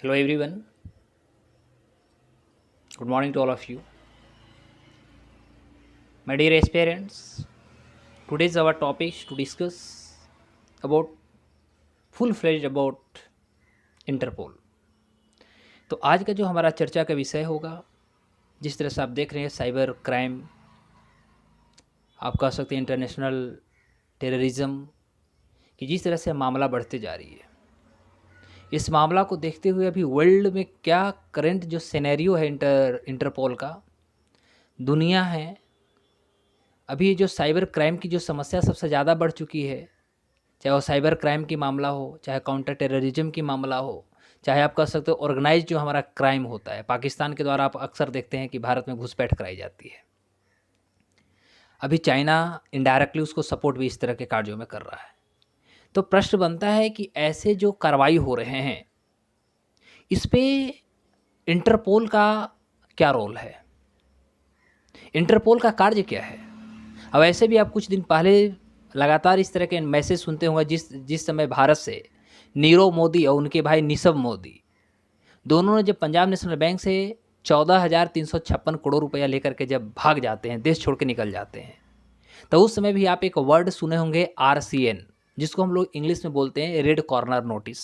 Hello everyone. Good morning to all of you. My dear aspirants, today's our topic to discuss about full-fledged about Interpol. तो आज का जो हमारा चर्चा का विषय होगा, जिस तरह से आप देख रहे हैं साइबर क्राइम, आप कह सकते हैं इंटरनेशनल टेररिज्म कि जिस तरह से मामला बढ़ते जा रही है, इस मामला को देखते हुए अभी वर्ल्ड में क्या करंट जो सिनेरियो है इंटरपोल का, दुनिया है, अभी जो साइबर क्राइम की जो समस्या सबसे ज़्यादा बढ़ चुकी है, चाहे वो साइबर क्राइम की मामला हो, चाहे काउंटर टेररिज्म की मामला हो, चाहे आप कह सकते हो ऑर्गेनाइज जो हमारा क्राइम होता है, पाकिस्तान के द्वारा आप अक्सर देखते हैं कि भारत में घुसपैठ कराई जाती है। अभी चाइना इनडायरेक्टली उसको सपोर्ट भी इस तरह के कार्यों में कर रहा है। तो प्रश्न बनता है कि ऐसे जो कार्रवाई हो रहे हैं, इस पे इंटरपोल का क्या रोल है, इंटरपोल का कार्य क्या है। अब ऐसे भी आप कुछ दिन पहले लगातार इस तरह के मैसेज सुनते होंगे जिस समय भारत से नीरव मोदी और उनके भाई निशव मोदी दोनों ने जब पंजाब नेशनल बैंक से 14,356 करोड़ रुपया लेकर के जब भाग जाते हैं, देश छोड़ के निकल जाते हैं, तो उस समय भी आप एक वर्ड सुने होंगे RCN, जिसको हम लोग इंग्लिश में बोलते हैं रेड कॉर्नर नोटिस।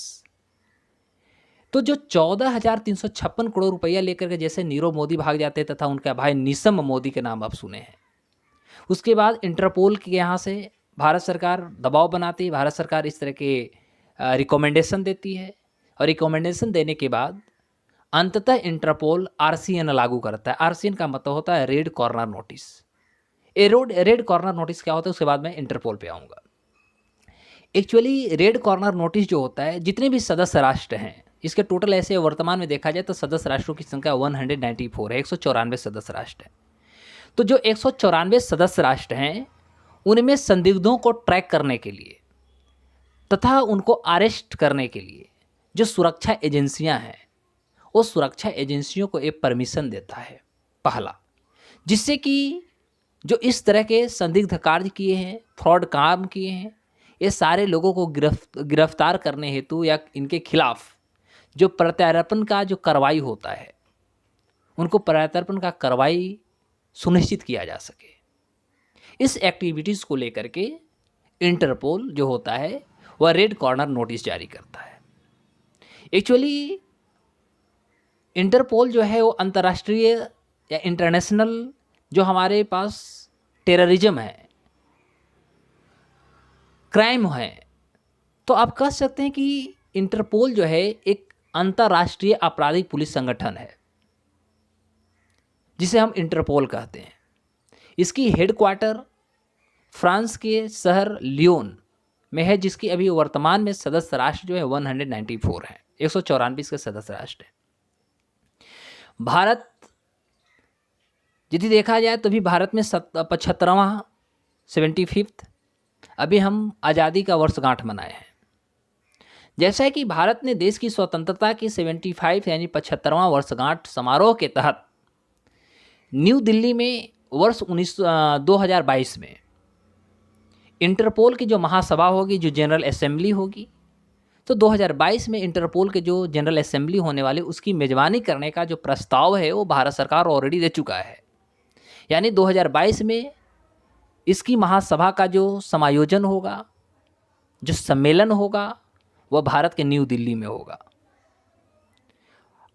तो जो 14,356 करोड़ रुपया लेकर के जैसे नीरव मोदी भाग जाते हैं तथा उनका भाई निशम मोदी के नाम आप सुने हैं, उसके बाद इंटरपोल के यहाँ से भारत सरकार दबाव बनाती है, भारत सरकार इस तरह के रिकमेंडेशन देती है और रिकमेंडेशन देने के बाद अंततः इंटरपोल RCN लागू करता है। RCN का मतलब होता है red corner notice. Red corner notice क्या होता है उसके बाद मैं इंटरपोल पे आऊँगा। एक्चुअली रेड कॉर्नर नोटिस जो होता है, जितने भी सदस्य राष्ट्र हैं, इसके टोटल ऐसे वर्तमान में देखा जाए तो सदस्य राष्ट्रों की संख्या 194 है, 194 सदस्य राष्ट्र हैं। तो जो 194 सदस्य राष्ट्र हैं, उनमें संदिग्धों को ट्रैक करने के लिए तथा उनको अरेस्ट करने के लिए जो सुरक्षा एजेंसियां हैं, वो सुरक्षा एजेंसियों को एक परमिशन देता है पहला, जिससे कि जो इस तरह के संदिग्ध कार्य किए हैं, फ्रॉड काम किए हैं, ये सारे लोगों को गिरफ्तार करने हेतु या इनके खिलाफ जो प्रत्यार्पण का जो कार्रवाई होता है, उनको प्रत्यार्पण का कार्रवाई सुनिश्चित किया जा सके। इस एक्टिविटीज़ को लेकर के इंटरपोल जो होता है वह रेड कॉर्नर नोटिस जारी करता है। एक्चुअली इंटरपोल जो है वो अंतर्राष्ट्रीय या इंटरनेशनल जो हमारे पास टेररिज्म है, क्राइम है, तो आप कह सकते हैं कि इंटरपोल जो है एक अंतर्राष्ट्रीय आपराधिक पुलिस संगठन है, जिसे हम इंटरपोल कहते हैं। इसकी हेडक्वार्टर फ्रांस के शहर लियोन में है, जिसकी अभी वर्तमान में सदस्य राष्ट्र जो है 194 है, 194 इसके सदस्य राष्ट्र है। भारत यदि देखा जाए तो भी भारत में 75वां 75th अभी हम आज़ादी का वर्षगांठ मनाए हैं। जैसा कि भारत ने देश की स्वतंत्रता की 75 यानी 75वां वर्षगांठ समारोह के तहत न्यू दिल्ली में वर्ष 2022 में इंटरपोल की जो महासभा होगी, जो जनरल असेंबली होगी, तो 2022 में इंटरपोल के जो जनरल असेंबली होने वाले उसकी मेज़बानी करने का जो प्रस्ताव है वो भारत सरकार ऑलरेडी दे चुका है। यानी 2022 में इसकी महासभा का जो समायोजन होगा, जो सम्मेलन होगा, वह भारत के न्यू दिल्ली में होगा।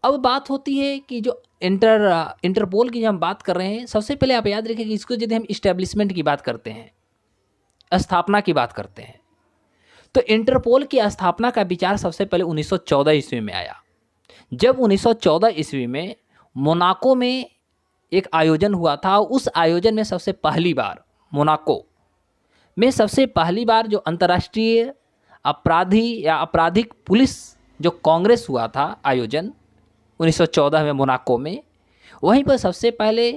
अब बात होती है कि जो इंटरपोल की हम बात कर रहे हैं, सबसे पहले आप याद रखें कि इसको यदि हम इस्टेब्लिशमेंट की बात करते हैं, स्थापना की बात करते हैं, तो इंटरपोल की स्थापना का विचार सबसे पहले 1914 ईस्वी में आया। जब 1914 ईस्वी में मोनाको में एक आयोजन हुआ था, उस आयोजन में सबसे पहली बार मोनाको में सबसे पहली बार जो अंतर्राष्ट्रीय अपराधी या आपराधिक पुलिस जो कांग्रेस हुआ था आयोजन 1914 में मोनाको में, वहीं पर सबसे पहले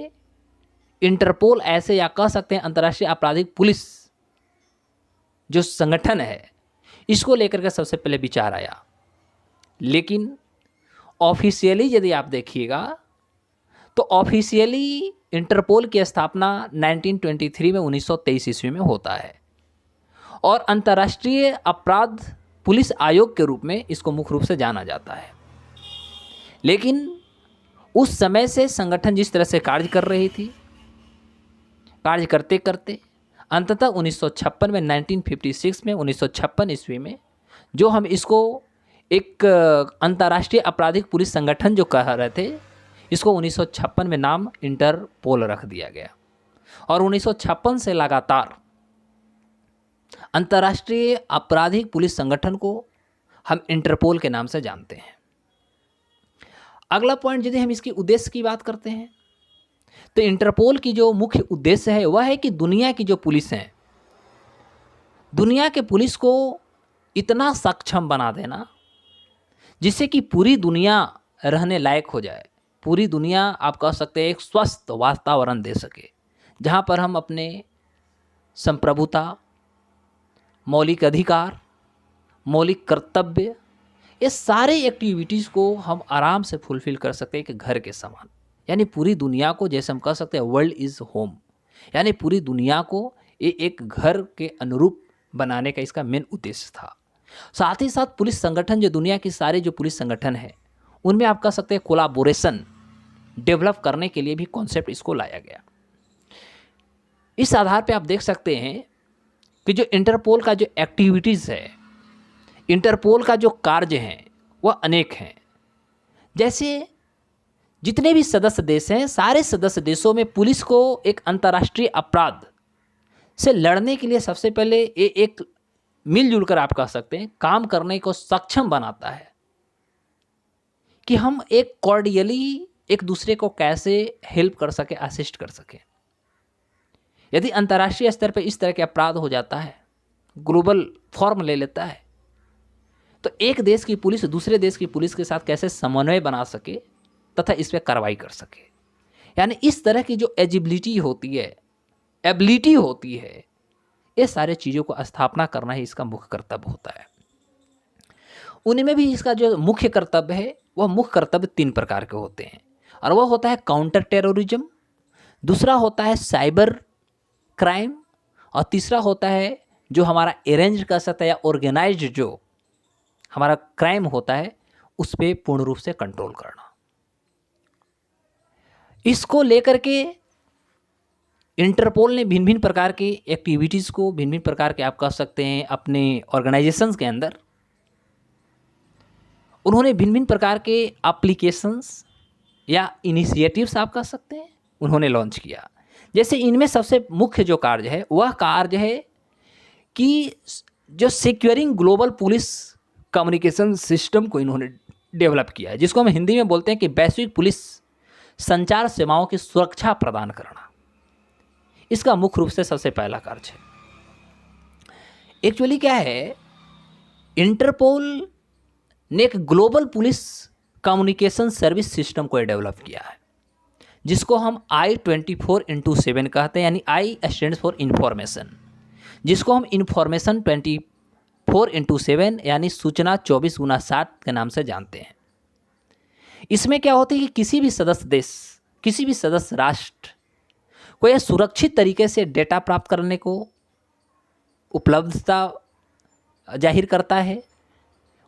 इंटरपोल ऐसे या कह सकते हैं अंतर्राष्ट्रीय आपराधिक पुलिस जो संगठन है, इसको लेकर के सबसे पहले विचार आया। लेकिन ऑफिशियली यदि आप देखिएगा तो ऑफिशियली इंटरपोल की स्थापना 1923 में 1923 ईस्वी में होता है और अंतर्राष्ट्रीय अपराध पुलिस आयोग के रूप में इसको मुख्य रूप से जाना जाता है। लेकिन उस समय से संगठन जिस तरह से कार्य कर रही थी, कार्य करते करते अंततः 1956 में 1956 में 1956 ईस्वी में जो हम इसको एक अंतर्राष्ट्रीय आपराधिक पुलिस संगठन जो कह रहे थे, इसको 1956 में नाम इंटरपोल रख दिया गया। और 1956 से लगातार अंतर्राष्ट्रीय आपराधिक पुलिस संगठन को हम इंटरपोल के नाम से जानते हैं। अगला पॉइंट, यदि हम इसकी उद्देश्य की बात करते हैं तो इंटरपोल की जो मुख्य उद्देश्य है वह है कि दुनिया की जो पुलिस है, दुनिया के पुलिस को इतना सक्षम बना देना जिससे कि पूरी दुनिया रहने लायक हो जाए, पूरी दुनिया आप कह सकते हैं एक स्वस्थ वातावरण दे सके, जहाँ पर हम अपने संप्रभुता, मौलिक अधिकार, मौलिक कर्तव्य, ये सारे एक्टिविटीज़ को हम आराम से फुलफिल कर सकते हैं एक घर के समान। यानी पूरी दुनिया को, जैसे हम कह सकते हैं वर्ल्ड इज़ होम, यानी पूरी दुनिया को ये एक घर के अनुरूप बनाने का इसका मेन उद्देश्य था। साथ ही साथ पुलिस संगठन, जो दुनिया की सारे जो पुलिस संगठन है उनमें आप कह सकते हैं कोलाबोरेशन डेवलप करने के लिए भी कॉन्सेप्ट इसको लाया गया। इस आधार पे आप देख सकते हैं कि जो इंटरपोल का जो एक्टिविटीज़ है, इंटरपोल का जो कार्य हैं वह अनेक हैं। जैसे जितने भी सदस्य देश हैं, सारे सदस्य देशों में पुलिस को एक अंतर्राष्ट्रीय अपराध से लड़ने के लिए सबसे पहले ये एक मिलजुल कर आप कह सकते हैं काम करने को सक्षम बनाता है कि हम एक कॉर्डियली एक दूसरे को कैसे हेल्प कर सके, असिस्ट कर सके। यदि अंतर्राष्ट्रीय स्तर पर इस तरह के अपराध हो जाता है, ग्लोबल फॉर्म ले लेता है, तो एक देश की पुलिस दूसरे देश की पुलिस के साथ कैसे समन्वय बना सके तथा इस पर कार्रवाई कर सके। यानी इस तरह की जो एजिबिलिटी होती है, एबिलिटी होती है, ये सारे चीज़ों को स्थापना करना ही इसका मुख्य कर्तव्य होता है। उनमें भी इसका जो मुख्य कर्तव्य है वह मुख्य कर्तव्य 3 प्रकार के होते हैं, और वह होता है काउंटर टेररिज्म, दूसरा होता है साइबर क्राइम, और तीसरा होता है जो हमारा अरेंज कर सकता है या ऑर्गेनाइज्ड जो हमारा क्राइम होता है उस पर पूर्ण रूप से कंट्रोल करना। इसको लेकर के इंटरपोल ने भिन्न भिन्न प्रकार की एक्टिविटीज़ को, भिन्न भिन्न प्रकार के आप कह सकते हैं अपने ऑर्गेनाइजेशंस के अंदर उन्होंने भिन्न भिन्न प्रकार के एप्लीकेशंस या इनिशिएटिव्स आप कह सकते हैं उन्होंने लॉन्च किया। जैसे इनमें सबसे मुख्य जो कार्य है वह कार्य है कि जो securing global police communication system को इन्होंने डेवलप किया है, जिसको हम हिंदी में बोलते हैं कि वैश्विक पुलिस संचार सेवाओं की सुरक्षा प्रदान करना। इसका मुख्य रूप से सबसे पहला कार्य है। एक्चुअली क्या है, इंटरपोल ने एक global police communication service system को डेवलप किया है, जिसको हम I24x7 कहते हैं, यानी I स्टैंड्स फॉर इंफॉर्मेशन, जिसको हम इंफॉर्मेशन 24x7 यानी सूचना 24x7 के नाम से जानते हैं। इसमें क्या होता है कि किसी भी सदस्य देश, किसी भी सदस्य राष्ट्र को यह सुरक्षित तरीके से डेटा प्राप्त करने को उपलब्धता जाहिर करता है,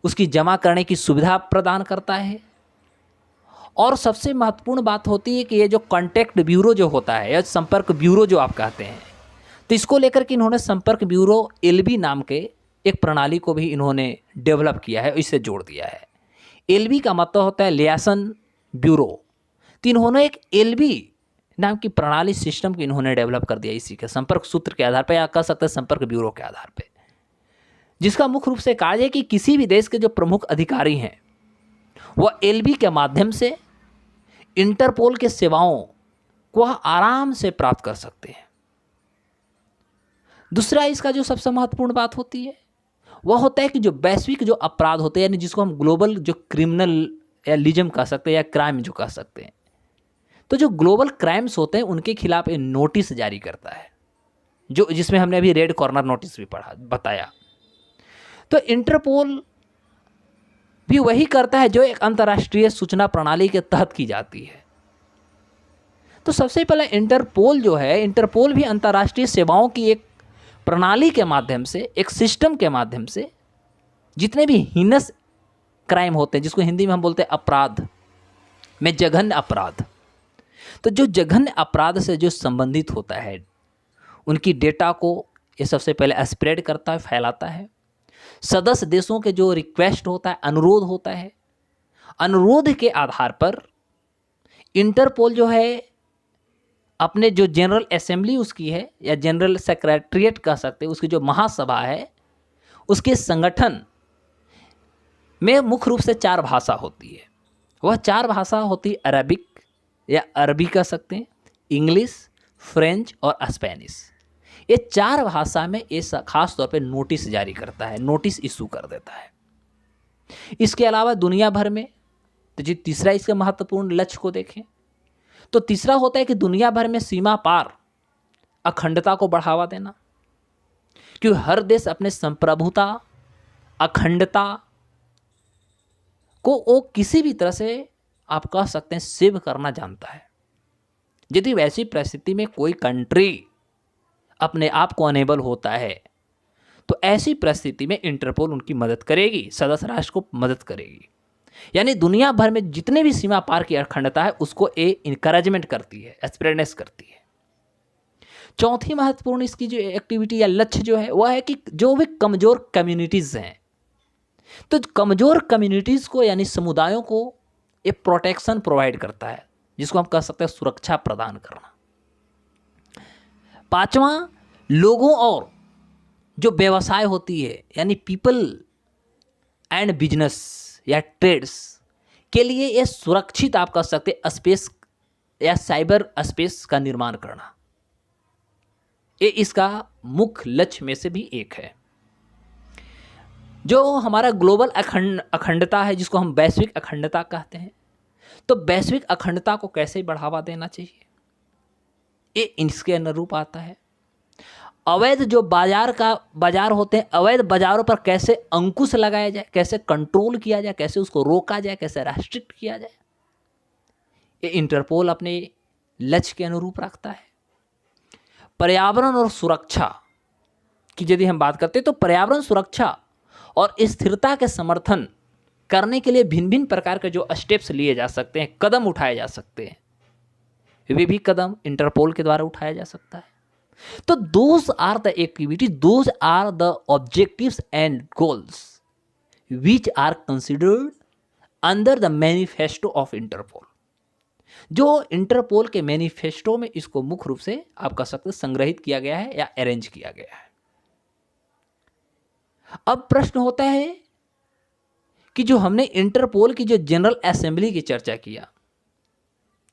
उसकी जमा करने की सुविधा प्रदान करता है, और सबसे महत्वपूर्ण बात होती है कि ये जो कॉन्टैक्ट ब्यूरो जो होता है या संपर्क ब्यूरो जो आप कहते हैं, तो इसको लेकर के इन्होंने संपर्क ब्यूरो LB नाम के एक प्रणाली को भी इन्होंने डेवलप किया है, इससे जोड़ दिया है। LB का मतलब होता है लियासन ब्यूरो, तो इन्होंने एक LB नाम की प्रणाली सिस्टम को इन्होंने डेवलप कर दिया इसी के संपर्क सूत्र के आधार पर, या कह सकते हैं संपर्क ब्यूरो के आधार पर, जिसका मुख्य रूप से कार्य है कि किसी भी देश के जो प्रमुख अधिकारी हैं वह LB के माध्यम से इंटरपोल के सेवाओं को आराम से प्राप्त कर सकते हैं। दूसरा इसका जो सबसे महत्वपूर्ण बात होती है वह होता है कि जो वैश्विक जो अपराध होते हैं, यानी जिसको हम ग्लोबल जो क्रिमिनल या लिज्म कह सकते हैं या क्राइम जो कह सकते हैं, तो जो ग्लोबल क्राइम्स होते हैं उनके खिलाफ एक नोटिस जारी करता है, जो जिसमें हमने अभी रेड कॉर्नर नोटिस भी बताया। तो इंटरपोल भी वही करता है जो एक अंतर्राष्ट्रीय सूचना प्रणाली के तहत की जाती है। तो सबसे पहले इंटरपोल जो है, इंटरपोल भी अंतर्राष्ट्रीय सेवाओं की एक प्रणाली के माध्यम से, एक सिस्टम के माध्यम से जितने भी हीनस क्राइम होते हैं, जिसको हिंदी में हम बोलते हैं अपराध, में जघन्य अपराध। तो जो जघन्य अपराध से जो संबंधित होता है उनकी डेटा को ये सबसे पहले स्प्रेड करता है, फैलाता है। सदस्य देशों के जो रिक्वेस्ट होता है, अनुरोध होता है, अनुरोध के आधार पर इंटरपोल जो है अपने जो जनरल असेंबली उसकी है या जनरल सेक्रेटरीट कह सकते हैं, उसकी जो महासभा है, उसके संगठन में मुख्य रूप से 4 भाषा होती है। वह 4 भाषा होती है अरबिक या अरबी कह सकते हैं, इंग्लिश, फ्रेंच और स्पेनिश। ये 4 भाषा में ये खास तौर पे नोटिस जारी करता है, नोटिस इशू कर देता है। इसके अलावा दुनिया भर में, तो जी तीसरा इसका महत्वपूर्ण लक्ष्य को देखें तो तीसरा होता है कि दुनिया भर में सीमा पार अखंडता को बढ़ावा देना, क्योंकि हर देश अपने संप्रभुता, अखंडता को वो किसी भी तरह से आप कह सकते हैं सेव करना जानता है। यदि वैसी परिस्थिति में कोई कंट्री अपने आप को अनेबल होता है तो ऐसी परिस्थिति में इंटरपोल उनकी मदद करेगी, सदस्य राष्ट्र को मदद करेगी। यानी दुनिया भर में जितने भी सीमा पार की अखंडता है उसको ये इंकरेजमेंट करती है, स्प्रेडनेस करती है। चौथी महत्वपूर्ण इसकी जो एक्टिविटी या लक्ष्य जो है वह है कि जो भी कमजोर कम्युनिटीज हैं, तो कमजोर कम्युनिटीज को यानी समुदायों को ये प्रोटेक्शन प्रोवाइड करता है, जिसको हम कह सकते हैं सुरक्षा प्रदान करना। 5वां, लोगों और जो व्यवसाय होती है यानी पीपल एंड बिजनेस या ट्रेड्स के लिए ये सुरक्षित आप कह सकते हैं स्पेस या साइबर स्पेस का निर्माण करना, ये इसका मुख्य लक्ष्य में से भी एक है। जो हमारा ग्लोबल अखंडता है, जिसको हम वैश्विक अखंडता कहते हैं, तो वैश्विक अखंडता को कैसे बढ़ावा देना चाहिए, ये इसके अनुरूप आता है। अवैध जो बाजार होते हैं, अवैध बाजारों पर कैसे अंकुश लगाया जाए, कैसे कंट्रोल किया जाए, कैसे उसको रोका जाए, कैसे रेस्ट्रिक्ट किया जाए, ये इंटरपोल अपने लक्ष्य के अनुरूप रखता है। पर्यावरण और सुरक्षा की यदि हम बात करते हैं तो पर्यावरण सुरक्षा और स्थिरता के समर्थन करने के लिए भिन्न भिन्न प्रकार के जो स्टेप्स लिए जा सकते हैं, कदम उठाए जा सकते हैं, वे भी कदम इंटरपोल के द्वारा उठाया जा सकता है। तो those are the activities, those are the objectives and goals which are considered under the manifesto of Interpol। जो इंटरपोल के मैनिफेस्टो में इसको मुख्य रूप से आप कह सकते हैं संग्रहित किया गया है या अरेंज किया गया है। अब प्रश्न होता है कि जो हमने इंटरपोल की जो जनरल असेंबली की चर्चा किया,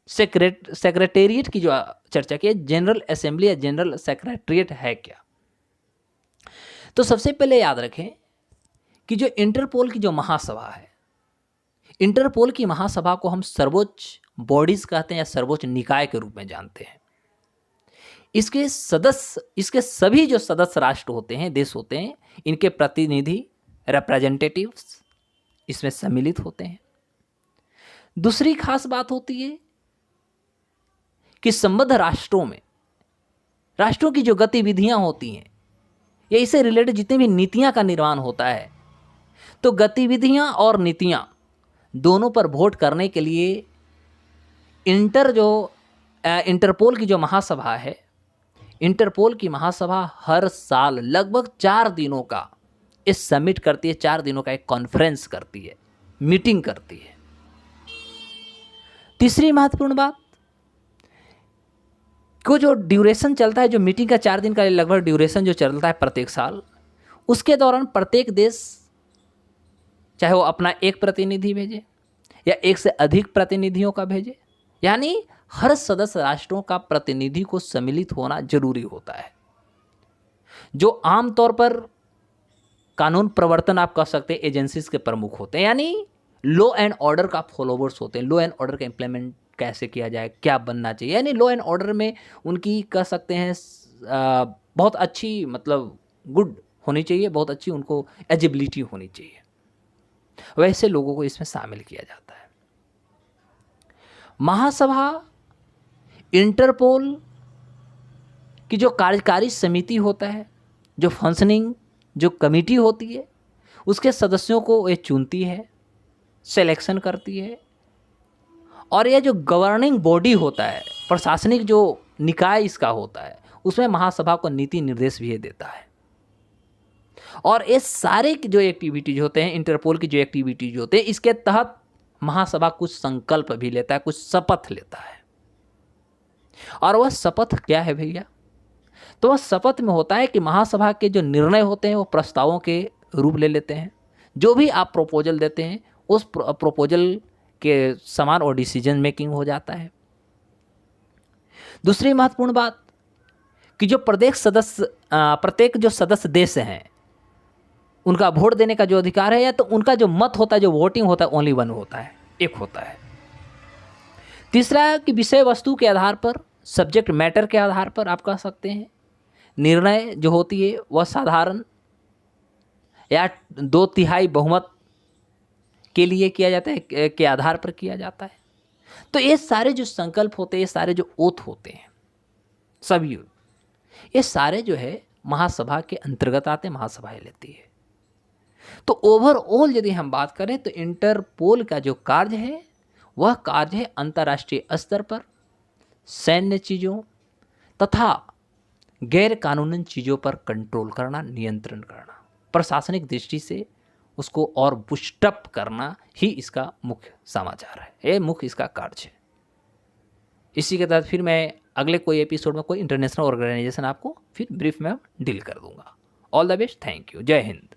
सेक्रेटेरिएट की जो चर्चा की, जनरल असेंबली या जनरल सेक्रेटेरिएट है क्या? तो सबसे पहले याद रखें कि जो इंटरपोल की जो महासभा है, इंटरपोल की महासभा को हम सर्वोच्च बॉडीज कहते हैं या सर्वोच्च निकाय के रूप में जानते हैं। इसके सभी जो सदस्य राष्ट्र होते हैं, देश होते हैं, इनके प्रतिनिधि रिप्रेजेंटेटिव्स इसमें सम्मिलित होते हैं। दूसरी खास बात होती है कि संबद्ध राष्ट्रों की जो गतिविधियां होती हैं या इससे रिलेटेड जितनी भी नीतियां का निर्माण होता है, तो गतिविधियां और नीतियां दोनों पर वोट करने के लिए इंटरपोल की जो महासभा है, इंटरपोल की महासभा हर साल लगभग 4 दिनों का इस समिट करती है, 4 दिनों का एक कॉन्फ्रेंस करती है, मीटिंग करती है। तीसरी महत्वपूर्ण बात को जो ड्यूरेशन चलता है, जो मीटिंग का 4 दिन का लगभग ड्यूरेशन जो चलता है प्रत्येक साल, उसके दौरान प्रत्येक देश चाहे वो अपना एक प्रतिनिधि भेजे या एक से अधिक प्रतिनिधियों का भेजे, यानी हर सदस्य राष्ट्रों का प्रतिनिधि को सम्मिलित होना जरूरी होता है। जो आमतौर पर कानून प्रवर्तन आप कह सकते हैं एजेंसीज के प्रमुख होते हैं, यानी लॉ एंड ऑर्डर का फॉलोवर्स होते हैं। लॉ एंड ऑर्डर का इम्प्लीमेंट कैसे किया जाए, क्या बनना चाहिए, यानी लॉ एंड ऑर्डर में उनकी कह सकते हैं बहुत अच्छी मतलब गुड होनी चाहिए, बहुत अच्छी उनको एजिबिलिटी होनी चाहिए। वैसे लोगों को इसमें शामिल किया जाता है। महासभा इंटरपोल की जो कार्यकारी समिति होता है, जो फंक्शनिंग जो कमेटी होती है, उसके सदस्यों को ये चुनती है, सिलेक्शन करती है और यह जो गवर्निंग बॉडी होता है, प्रशासनिक जो निकाय इसका होता है, उसमें महासभा को नीति निर्देश भी ये देता है। और ये सारे की जो एक्टिविटीज होते हैं, इंटरपोल की जो एक्टिविटीज होते हैं, इसके तहत महासभा कुछ संकल्प भी लेता है, कुछ शपथ लेता है। और वह शपथ क्या है भैया? तो वह शपथ में होता है कि महासभा के जो निर्णय होते हैं वो प्रस्तावों के रूप ले लेते हैं। जो भी आप प्रपोजल देते हैं उस प्रपोजल के समान और डिसीजन मेकिंग हो जाता है। दूसरी महत्वपूर्ण बात कि जो प्रत्येक जो सदस्य देश हैं उनका वोट देने का जो अधिकार है, या तो उनका जो मत होता है, जो वोटिंग होता है, ओनली वन होता है, एक होता है। तीसरा कि विषय वस्तु के आधार पर, सब्जेक्ट मैटर के आधार पर आप कह सकते हैं निर्णय जो होती है वह साधारण या 2/3 बहुमत के लिए किया जाता है, के आधार पर किया जाता है। तो ये सारे जो संकल्प होते हैं, ये सारे जो ओथ होते हैं, सभी ये सारे जो है महासभा के अंतर्गत आते हैं, महासभाएं लेती है। तो ओवरऑल यदि हम बात करें तो इंटरपोल का जो कार्य है वह कार्य है अंतर्राष्ट्रीय स्तर पर सैन्य चीज़ों तथा गैर कानूनी चीज़ों पर कंट्रोल करना, नियंत्रण करना, प्रशासनिक दृष्टि से उसको और बुस्टअप करना ही इसका मुख्य समाचार है, ये मुख्य इसका कार्य है। इसी के तहत फिर मैं अगले कोई एपिसोड में कोई इंटरनेशनल ऑर्गेनाइजेशन आपको फिर ब्रीफ में डील कर दूंगा। All the best, thank you, जय हिंद।